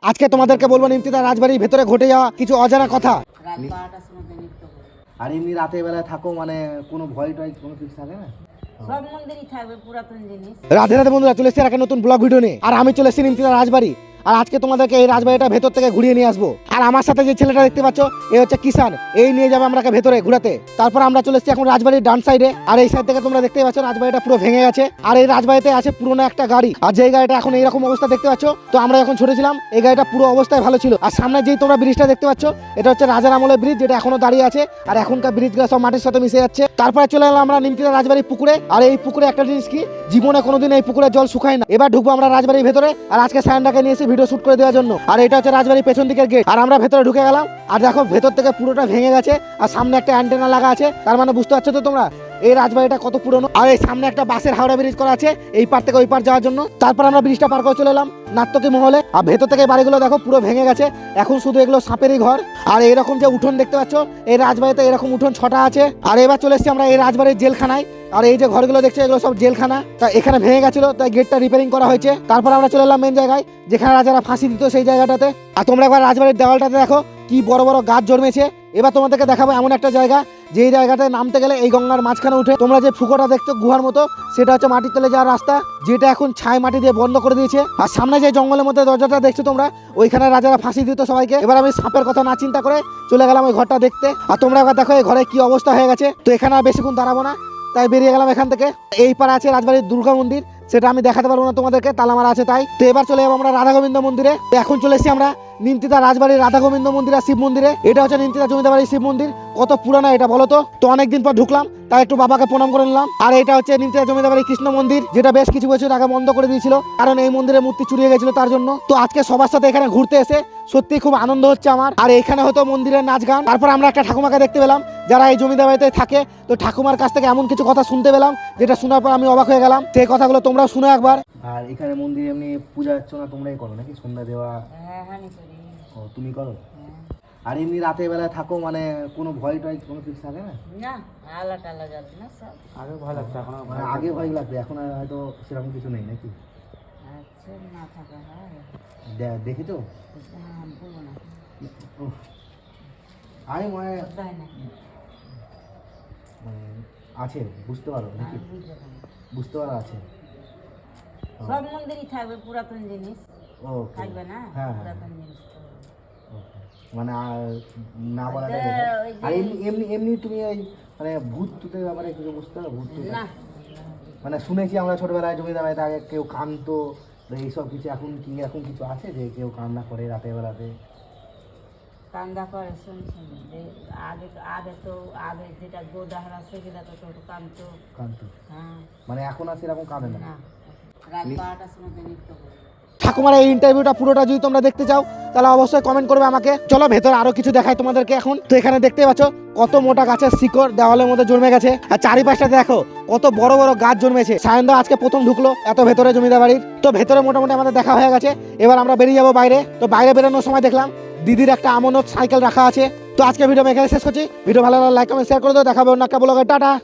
আজকে তোমাদেরকে বলবো নিমতিতা রাজবাড়ির ভেতরে ঘটে যাওয়া কিছু অজানা কথা। রাত 12টার সময় নৃত্য করে। আর এমনি রাতের বেলায় থাকো মানে কোনো ভয় টয় কোনো কিছু থাকে না? সব মন্দিরই থাকবে পুরাতন জিনিস। রাধে রাধে বন্ধুরা, চলে এসেছি একটা নতুন ব্লগ ভিডিও নিয়ে। আর আমি চলে এসেছি নিমতিতা রাজবাড়ি। আর আজকে তোমাদেরকে এই রাজবাড়িটা ভেতর থেকে ঘুরিয়ে নিয়ে আসবো। আর আমার সাথে যে ছেলেটা দেখতে পাচ্ছ, এই হচ্ছে কিষান। এই নিয়ে যাবে আমাকে ভেতরে ঘুরাতে। তারপর আমরা চলে এসেছি এখন রাজবাড়ির ডান সাইডে। আর এই সাইড থেকে তোমরা দেখতে পাচ্ছ রাজবাড়িটা পুরো ভেঙে গেছে। আর এই রাজবাড়িতে আছে পুরোনো একটা গাড়ি। আর যেই গাড়িটা এখন এইরকম অবস্থা দেখতে পাচ্ছ, তো আমরা যখন ছোট ছিলাম এই গাড়িটা পুরো অবস্থায় ভালো ছিল। আর সামনে যেই তোমরা ব্রিজটা দেখতে পাচ্ছ, এটা হচ্ছে রাজার আমলের ব্রিজ, যেটা এখনো দাঁড়িয়ে আছে। আর এখনকার ব্রিজগুলো সব মাটির সাথে মিশে যাচ্ছে। তারপরে চলে এলাম আমরা নিমতিতা রাজবাড়ির পুকুরে। আর এই পুকুরে একটা জিনিস কি, জীবনে কোনোদিন এই পুকুরে জল শুকায় না। এবার ঢুকবো আমরা রাজবাড়ির ভেতরে। আর আজকে সায়নটাকে নিয়ে এসে ভিডিও শুট করে দেওয়ার জন্য। আর এটা হচ্ছে রাজবাড়ির পেছন দিকের গেট। আর আমরা ভেতরে ঢুকে গেলাম। আর দেখো ভেতর থেকে পুরোটা ভেঙে গেছে। আর সামনে একটা অ্যান্টেনা লাগা আছে। তার মানে বুঝতে পারছো তো তোমরা এই রাজবাড়িটা কত পুরনো। আর এই সামনে একটা বাসের হাওড়া ব্রিজ করা আছে এই পার থেকে ওই পার যাওয়ার জন্য। তারপর আমরা ব্রিজটা পার করে চলে এলাম নাট্যকি মহলে। আর ভেতর থেকে বাড়িগুলো দেখো পুরো ভেঙে গেছে। এখন শুধু এগুলো সাপেরই ঘর। আর এরকম যে উঠোন দেখতে পাচ্ছ, এই রাজবাড়িতে এরকম উঠোন 6টা আছে। আর এবার চলে এসেছি আমরা এই রাজবাড়ির জেলখানায়। আর এই যে ঘরগুলো দেখছো এগুলো সব জেলখানা। তা এখানে ভেঙে গেছিল, তাই গেটটা রিপেয়ারিং করা হয়েছে। তারপর আমরা চলে এলাম মেন জায়গায়, যেখানে রাজারা ফাঁসি দিত সেই জায়গাটাতে। আর তোমরা একবার রাজবাড়ির দেওয়ালটাতে দেখো কি বড় বড় গাছ জন্মেছে। এবার তোমাদেরকে দেখাবো এমন একটা জায়গা, যেই জায়গাটায় নামতে গেলে এই গঙ্গার মাঝখানে উঠে তোমরা যে ফুকোটা দেখছো গুহার মতো, সেটা হচ্ছে মাটির তলে যাওয়ার রাস্তা, যেটা এখন ছাই মাটি দিয়ে বন্ধ করে দিয়েছে। আর সামনে যে জঙ্গলের মধ্যে দরজাটা দেখছো তোমরা, ওইখানে রাজারা ফাঁসি দিত সবাইকে। এবার আমি সাপের কথা না চিন্তা করে চলে গেলাম ওই ঘরটা দেখতে। আর তোমরা এবার দেখো এই ঘরে কি অবস্থা হয়ে গেছে। তো এখানে আর বেশিক্ষণ দাঁড়াবো না, তাই বেরিয়ে গেলাম এখান থেকে। এই পারে আছে রাজবাড়ির দুর্গা মন্দির, সেটা আমি দেখাতে পারবো না তোমাদেরকে, তালা মারা আছে তাই। তো এবার চলে যাবো আমরা রাধা গোবিন্দ মন্দিরে। তো এখন চলে এসেছি আমরা নিমতিতা রাজবাড়ির রাধা গোবিন্দ মন্দির আর শিব মন্দিরে। এটা হচ্ছে নিমতিতা জমিদার বাড়ির শিব মন্দির। কত পুরানো এটা বলো তো। তো অনেকদিন পর ঢুকলাম, তাই একটু বাবাকে প্রণাম করে নিলাম। আর এটা হচ্ছে নিমতিতা জমিদার বাড়ির কৃষ্ণ মন্দির, যেটা বেশ কিছু বছর আগে বন্ধ করে দিয়েছিল, কারণ এই মন্দিরে মূর্তি চুরি হয়ে গেছিল তার জন্য। তো আজকে সবার সাথে এখানে ঘুরতে এসে সত্যি খুব আনন্দ হচ্ছে আমার। আর এখানে হয়তো মন্দিরের নাচ গান। তারপর আমরা একটা ঠাকুমাকে দেখতে পেলাম, যারা এই জমিদার বাড়িতে থাকে। তো ঠাকুমার কাছ থেকে এমন কিছু কথা শুনতে পেলাম, যেটা শোনার পর আমি অবাক হয়ে গেলাম। সেই কথাগুলো তোমরাও শুনো একবার। আর এখানে মন্দিরে এমনি পূজা অর্চনা তোমরাই করো নাকি? সন্ধ্যা দেওয়া হ্যাঁ হ্যাঁ নিশ্চয়ই। ও তুমি করো? হ্যাঁ। আর এমনি রাতের বেলায় থাকো মানে কোনো ভয় টয় কোনো কিছু থাকে না? না আলা টালা জ্বলে না সব। আগে ভয় লাগতো, এখন মানে আগে ভয় লাগতো, এখন আর হয়তো সেরকম কিছু নেই নাকি? আচ্ছা না থাকা হয়। দেখি তো আমি বলবো না। আমি মানে তাই না মানে আছে বুঝতে পারো নাকি? আমি বুঝতে পারি। বুঝতে পারো আছে। সব মন্দিরই থাকবে পুরাতন জিনিস, ওকে থাকবে না হ্যাঁ হ্যাঁ পুরাতন জিনিস তো। ওকে। মানে আর না বলাটাই ওই যে- better। ওই যে- আর এমনি এমনি এমনি তুমি ওই মানে ভূত টুতের ব্যাপারে কিছু বুঝতে পারো? ভূত টুত না মানে শুনেছি আমরা ছোটবেলায় জমিদার বাড়িতে আগে কেউ কাঁদতো, এইসব কিছু এখন কি এরকম কিছু আছে যে কেউ কান্না করে রাতের বেলাতে? কান্দা করে শুনছি যে আগে আগে তো আগে যেটা গোদাহারা সেগুলা তো তো কান্দতো। কাঁদতো হ্যাঁ মানে এখন আর সেরকম কাঁদে না? না রাত 12টার সময় নৃত্য করে। ঠাকুমার এই ইন্টারভিউটা পুরোটা যদি তোমরা দেখতে চাও, তাহলে অবশ্যই কমেন্ট করবে আমাকে। চলো ভেতরে আরো কিছু দেখাই তোমাদেরকে এখন। তো এখানে দেখতে পাচ্ছ কত মোটা গাছের শিকড় দেওয়ালের মধ্যে জন্মে গেছে। আর চারিপাশটা দেখো কত বড় বড় গাছ জন্মেছে। সায়নদা আজকে প্রথম ঢুকলো এত ভেতরে জমিদার বাড়ির। তো ভেতরে মোটামুটি আমাদের দেখা হয়ে গেছে। এবার আমরা বেরিয়ে যাবো বাইরে। তো বাইরে বেরোনোর সময় দেখলাম দিদির একটা আমানত সাইকেল রাখা আছে। তো আজকে ভিডিও এখানে শেষ করছি। ভিডিও ভালো লাগলে লাইক কমেন্ট শেয়ার করে দাও। দেখাবে অন্য একটা ব্লগে। টাটা।